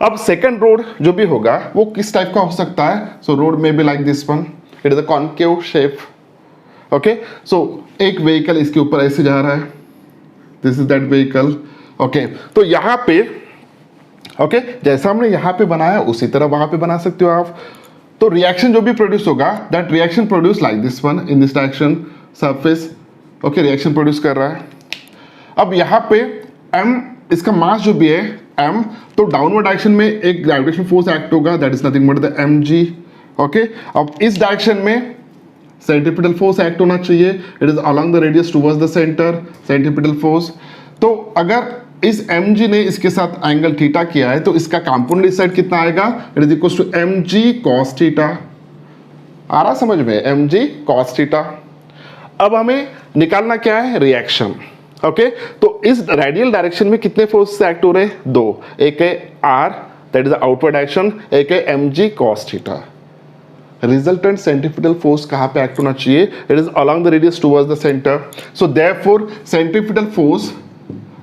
अब सेकंड रोड जो भी होगा वो किस टाइप का हो सकता है? सो रोड में be like this one, it is a concave shape, okay. So एक व्हीकल इसके ऊपर ऐसे जा रहा है, this is that vehicle, okay. तो यहाँ पे, ओके, जैसा हमने यहाँ पे बनाया उसी तरह वहां पे बना सकते हो आप। तो रिएक्शन जो भी प्रोड्यूस होगा, that reaction produce like this one in this direction surface, okay, reaction produce कर रहा है। अब यहाँ पे m, इसका मास जो भी है m, तो डाउनवर्ड डायरेक्शन में एक ग्रेविटेशन फोर्स एक्ट होगा, that is nothing but the mg, okay. अब इस डायरेक्शन में सेंट्रीपिटल फोर्स एक्ट होना चाहिए, it is along the radius towards the centre, centripetal force. तो अगर इस mg ने इसके साथ एंगल थीटा किया है तो इसका कंपोनेंट इस साइड कितना आएगा? It is equal to mg cos theta. आ रहा समझ में? mg cos theta. अब हमें निकालना क्या है? Reaction, okay. तो इस रेडियल डायरेक्शन में कितने फोर्स से एक्ट हो रहे हैं? दो, एक है r that is outward direction, एक है mg cos theta. Resultant centripetal force कहाँ पे एक्ट होना चाहिए? It is along the radius towards the centre. So therefore centripetal force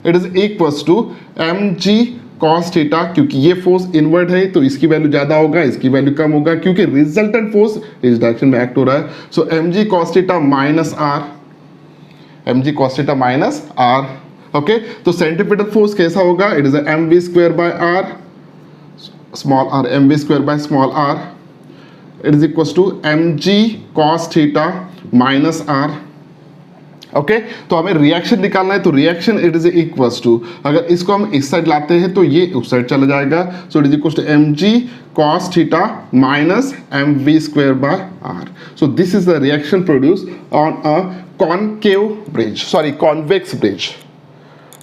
it is equals to mg cos theta, क्योंकि ये force inward है तो इसकी वैल्यू ज्यादा होगा, इसकी वैल्यू कम होगा, क्योंकि रिजल्टेंट फोर्स इस डायरेक्शन में एक्ट हो रहा है। So mg cos theta minus r, mg cos theta minus r, okay. तो सेंट्रीपिटल फोर्स कैसा होगा? It is mv square by r small r, mv square by small r, it is equals to mg cos theta minus r, okay. तो हमें reaction निकालना है, तो reaction it is equals to, अगर इसको हम इस साइड लाते हैं तो ये उस साइड चला जाएगा। So it is equals to mg cos theta minus mv square by r। So this is the reaction produce on a concave bridge, sorry convex bridge,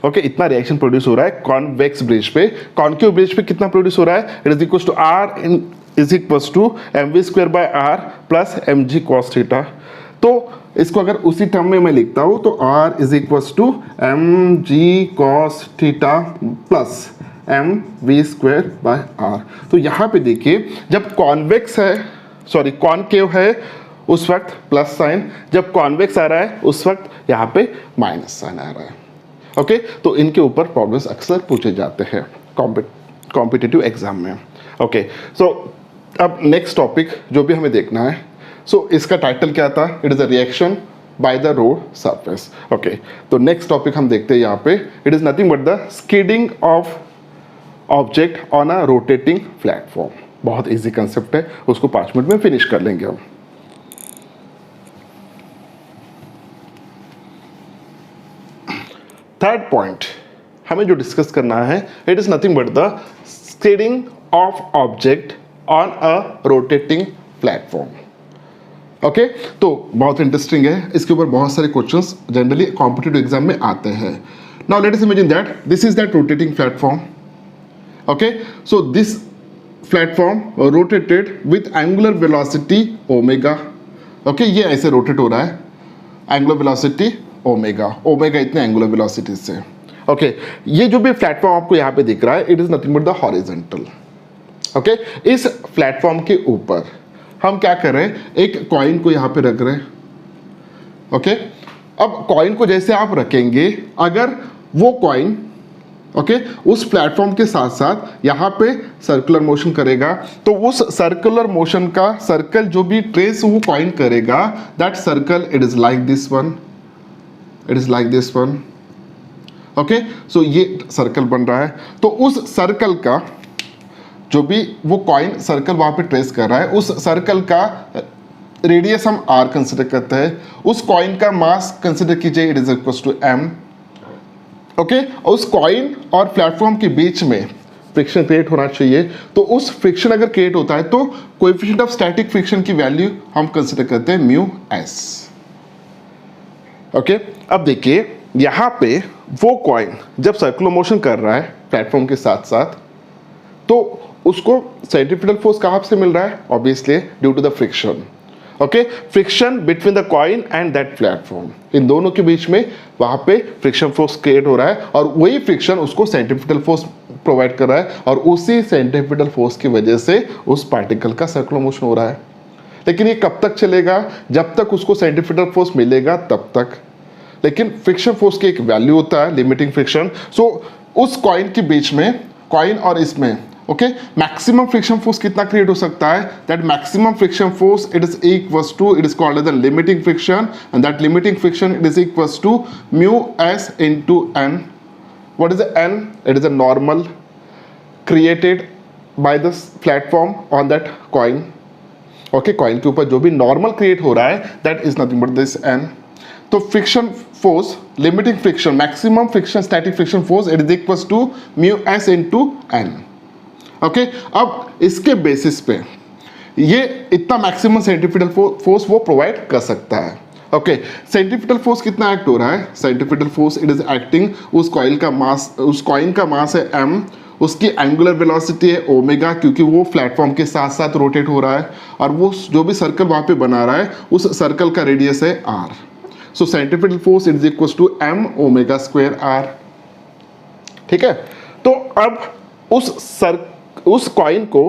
okay. इतना रिएक्शन प्रोड्यूस हो रहा है कॉन्वेक्स ब्रिज पे। Concave bridge पे कितना produce हो रहा है? It is equals to r is equals to mv square by r plus mg cos theta. तो इसको अगर उसी टर्म में मैं लिखता हूं तो r is equals to mg cos theta plus mv square by r। तो यहाँ पे देखिए जब कॉन्वेक्स है, सॉरी कॉनकेव है उस वक्त प्लस साइन, जब कॉन्वेक्स आ रहा है उस वक्त यहाँ पे माइनस साइन आ रहा है, ओके। तो इनके ऊपर प्रॉब्लम्स अक्सर पूछे जाते हैं कॉम्पिटिटिव एग्जाम में, ओके। सो अब नेक्स्ट टॉपिक जो भी हमें देखना है, सो इसका टाइटल क्या था? It is a reaction by the road surface, okay. तो नेक्स्ट टॉपिक हम देखते हैं यहाँ पे, it is nothing but the skidding of object on a rotating platform. बहुत इजी कंसेप्ट है, उसको 5 मिनट में फिनिश कर लेंगे हम। थर्ड पॉइंट हमें जो डिस्कस करना है, it is nothing but the स्टेडिंग of object on a rotating platform. Okay, तो बहुत इंटरेस्टिंग है, इसके ऊपर बहुत सारे क्वेश्चंस जनरली कॉम्पिटिटिव एग्जाम में आते हैं। Now let us imagine that this is that rotating platform. Okay, so this platform rotated with angular velocity omega. Okay, ये ऐसे रोटेट हो रहा है, एंगुलर वेलोसिटी ओमेगा, ओमेगा इतने एंगुलर वेलोसिटी से। ओके, ये जो भी प्लेटफॉर्म आपको यहाँ पे दिख रहा है, it is nothing but the horizontal. Okay, इस प्लेटफॉर्म के ऊपर हम क्या कर रहे हैं, एक कॉइन को यहाँ पे रख रहे हैं। ओके, अब कॉइन को जैसे आप रखेंगे, अगर वो कॉइन उस प्लेटफॉर्म के साथ साथ यहाँ पे सर्कुलर मोशन करेगा, तो उस सर्कुलर मोशन का सर्कल जो भी ट्रेस वो कॉइन करेगा, that circle it is like this one, it is like this one. Okay, so ये सर्कल बन रहा है, तो उस सर्कल का जो भी वो कॉइन सर्कल वहां पे ट्रेस कर रहा है, उस सर्कल का रेडियस हम r कंसिडर करते हैं। उस कॉइन का मास कंसिडर कीजिए, it is equal to m। Okay, उस कॉइन और प्लेटफॉर्म के बीच में फ्रिक्शन क्रिएट होना चाहिए, तो उस फ्रिक्शन अगर क्रिएट होता है तो कोएफिशिएंट ऑफ स्टैटिक फ्रिक्शन की वैल्यू हम कंसिडर करते हैं म्यू एस। ओके, अब देखिए यहाँ पे वो कॉइन जब सर्कुलर मोशन कर रहा है प्लेटफॉर्म के साथ साथ, तो उसको सेंट्रीफ्यूगल फोर्स कहाँ से मिल रहा है, obviously due to the friction. Okay, friction between the coin and that platform, इन दोनों के बीच में वहां पे फ्रिक्शन फोर्स क्रिएट हो रहा है, और वही फ्रिक्शन उसको सेंट्रीफ्यूगल फोर्स प्रोवाइड कर रहा है, और उसी सेंट्रीफ्यूगल फोर्स की वजह से उस पार्टिकल का सर्कुलर मोशन हो रहा है। लेकिन ये कब तक चलेगा, जब तक उसको सेंट्रीफ्यूगल फोर्स मिलेगा तब तक। लेकिन फ्रिक्शन फोर्स की एक वैल्यू होता है, लिमिटिंग फ्रिक्शन। सो उस कॉइन के बीच में, कॉइन और इसमें, ओके, मैक्सिमम फ्रिक्शन फोर्स कितना क्रिएट हो सकता है, that maximum friction force it is equals to, it is called as the limiting friction, and that limiting friction it is equals to mu S into N. What is the N? It is a normal created by the platform on that coin. Okay, coin के ऊपर जो भी normal create हो रहा है, that is nothing but this N. तो friction force, limiting friction, maximum friction static friction force it is equals to mu S into N. Okay, अब इसके बेसिस पे ये इतना मैक्सिमम सेंट्रीफ्यूगल फोर्स वो प्रोवाइड कर सकता है। ओके, सेंट्रीफ्यूगल फोर्स कितना एक्ट हो रहा है, centrifugal force it is acting, उस कॉइल का मास, उस कॉइन का मास है m, उसकी एंगुलर वेलोसिटी है ओमेगा, क्योंकि वो प्लेटफॉर्म के साथ साथ रोटेट हो रहा है, और वो जो भी सर्कल वहां पे बना रहा है उस सर्कल का रेडियस है r। So centrifugal force it is equal to m omega square r। ठीक है, तो अब उस कॉइन को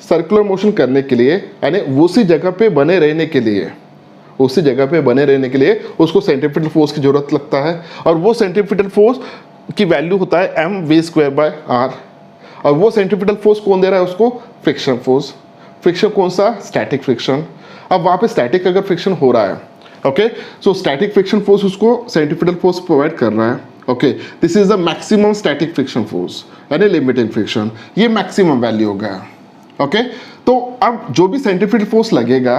सर्कुलर मोशन करने के लिए, यानी उसी जगह पे बने रहने के लिए, उसी जगह पे बने रहने के लिए उसको सेंट्रीफ्यूगल फोर्स की जरूरत लगता है, और वो सेंट्रीफ्यूगल फोर्स की वैल्यू होता है M we square by R. और वो सेंट्रीफ्यूगल फोर्स कौन दे रहा है उसको, फ्रिक्शन फोर्स। फ्रिक्शन कौन सा, स्टैटिक फ्रिक्शन। अब वहाँ पे स्टैटिक अगर फ्रिक्शन हो रहा है, okay, so static friction force उसको सेंट्रीफ्यूगल फोर्स प्रोवाइड कर रहा है। Okay, this is the maximum static friction force, यानी लिमिटिंग फ्रिक्शन, ये मैक्सिमम वैल्यू हो गया। ओके, तो अब जो भी सेंट्रीफ्यूगल फोर्स लगेगा,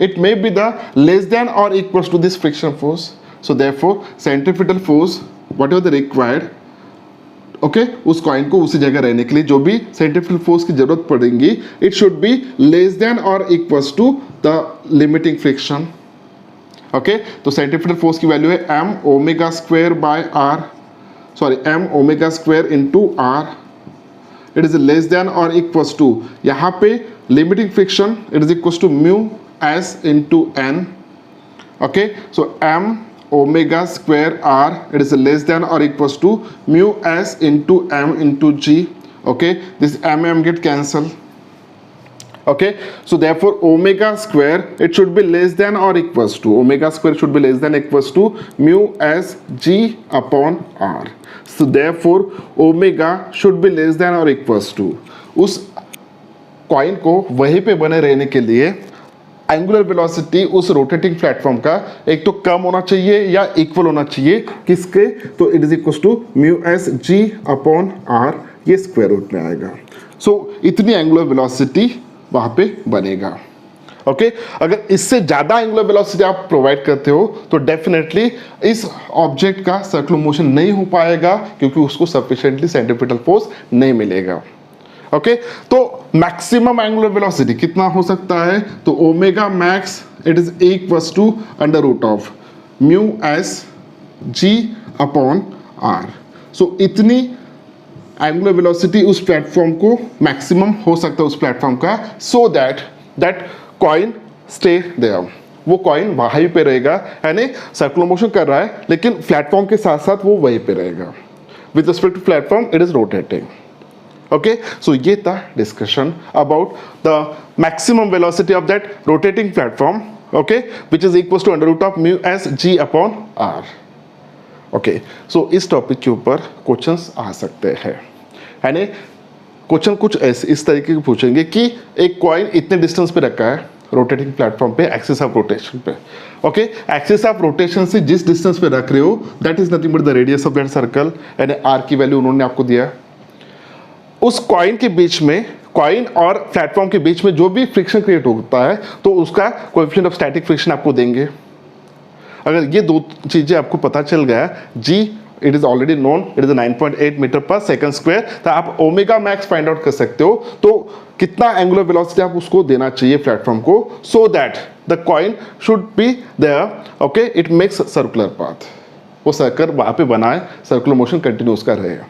it may be the less than or equals to this friction force. So therefore centrifugal force whatever the required, okay, उस कॉइन को उसी जगह रहने के लिए जो भी सेंट्रीफ्यूगल फोर्स की जरूरत पड़ेगी, it should be less than or equals to the limiting friction. Okay, तो सेंट्रीफ्यूगल फोर्स की वैल्यू है m omega square by r, sorry m omega square into r, it is less than or equals to, यहाँ पे limiting friction it is equals to mu s into n। Okay, so m omega square r it is less than or equals to mu s into m into g। Okay, this m get cancel. Okay, so therefore omega square it should be less than or equals to, omega square should be less than equals to mu s g upon r. So therefore omega should be less than or equals to, उस coin को वहीं पे बने रहने के लिए angular velocity उस rotating platform का एक तो कम होना चाहिए या इक्वल होना चाहिए किसके, तो it is equal to mu S G upon R, ये स्क्वायर रूट में आएगा। सो इतनी एंगुलर वेलोसिटी वहाँ पे बनेगा। ओके अगर इससे ज़्यादा एंगुलर वेलोसिटी आप प्रोवाइड करते हो तो डेफिनेटली इस ऑब्जेक्ट का सर्कुलर मोशन नहीं हो पाएगा क्योंकि उसको सफिशिएंटली सेंट्रीपिटल फोर्स नहीं मिलेगा। ओके तो मैक्सिमम एंगुलर वेलोसिटी कितना हो सकता है, तो omega max it is equals to under root of mu S G upon R. सो इतनी एंगुलर वेलोसिटी उस प्लेटफॉर्म को मैक्सिमम हो सकता है उस प्लेटफॉर्म का, so that coin stay there. वो कॉइन वहीं पे रहेगा, यानी सर्कुलर मोशन कर रहा है लेकिन प्लेटफॉर्म के साथ साथ वो वहीं पे रहेगा। With respect to platform it is rotating. Okay so ये था discussion about the maximum velocity of that rotating platform, okay which is equal to under root of mu S G upon R. Okay so इस topic के ऊपर questions आ सकते हैं, यानी question कुछ ऐसे इस तरीके के पूछेंगे कि एक कॉइन इतने डिस्टेंस पे रखा है रोटेटिंग प्लेटफॉर्म पे एक्सिस ऑफ रोटेशन पे। ओके एक्सिस ऑफ रोटेशन से जिस डिस्टेंस पे रख रहे हो that is nothing but the radius of that circle, यानी आर की वैल्यू उन्होंने आपको दिया। उस कॉइन के बीच में, कॉइन और प्लेटफॉर्म के बीच में जो भी फ्रिक्शन क्रिएट होता है तो उसका कोएफिशिएंट ऑफ स्टैटिक फ्रिक्शन आपको देंगे। अगर ये दो चीजें आपको पता चल गया, G it is already known, it is 9.8 meter per second square, तो आप ओमेगा मैक्स फाइंड आउट कर सकते हो। तो कितना एंगुलर वेलोसिटी आप उसको देना चाहिए प्लेटफॉर्म को, so that the coin should be there, okay it makes circular path, वो सर्कल वहां पे बनाए, सर्कुलर मोशन कंटिन्यूस का रहेगा।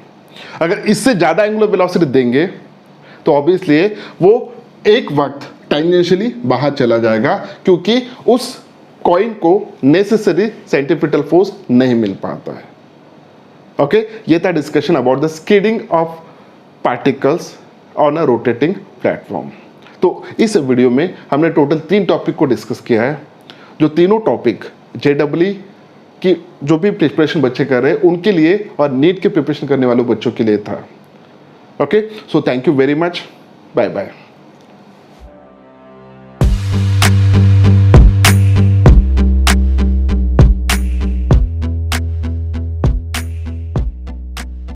अगर इससे ज़्यादा एंगुलर वेलोसिटी देंगे तो ऑब्वियसली वो एक वक्त टेंजेंशियली बाहर चला जाएगा क्योंकि उस कॉइन को नेसेसरी सेंट्रीपिटल फोर्स नहीं मिल पाता है। ओके ये था discussion about the skidding of particles on a rotating platform. तो इस वीडियो में हमने टोटल 3 टॉपिक को डिस्कस किया है, जो तीनों टॉपिक JEE कि जो भी प्रिपरेशन बच्चे कर रहे हैं उनके लिए और नीट के प्रिपरेशन करने वाले बच्चों के लिए था। Okay so thank you very much, bye bye.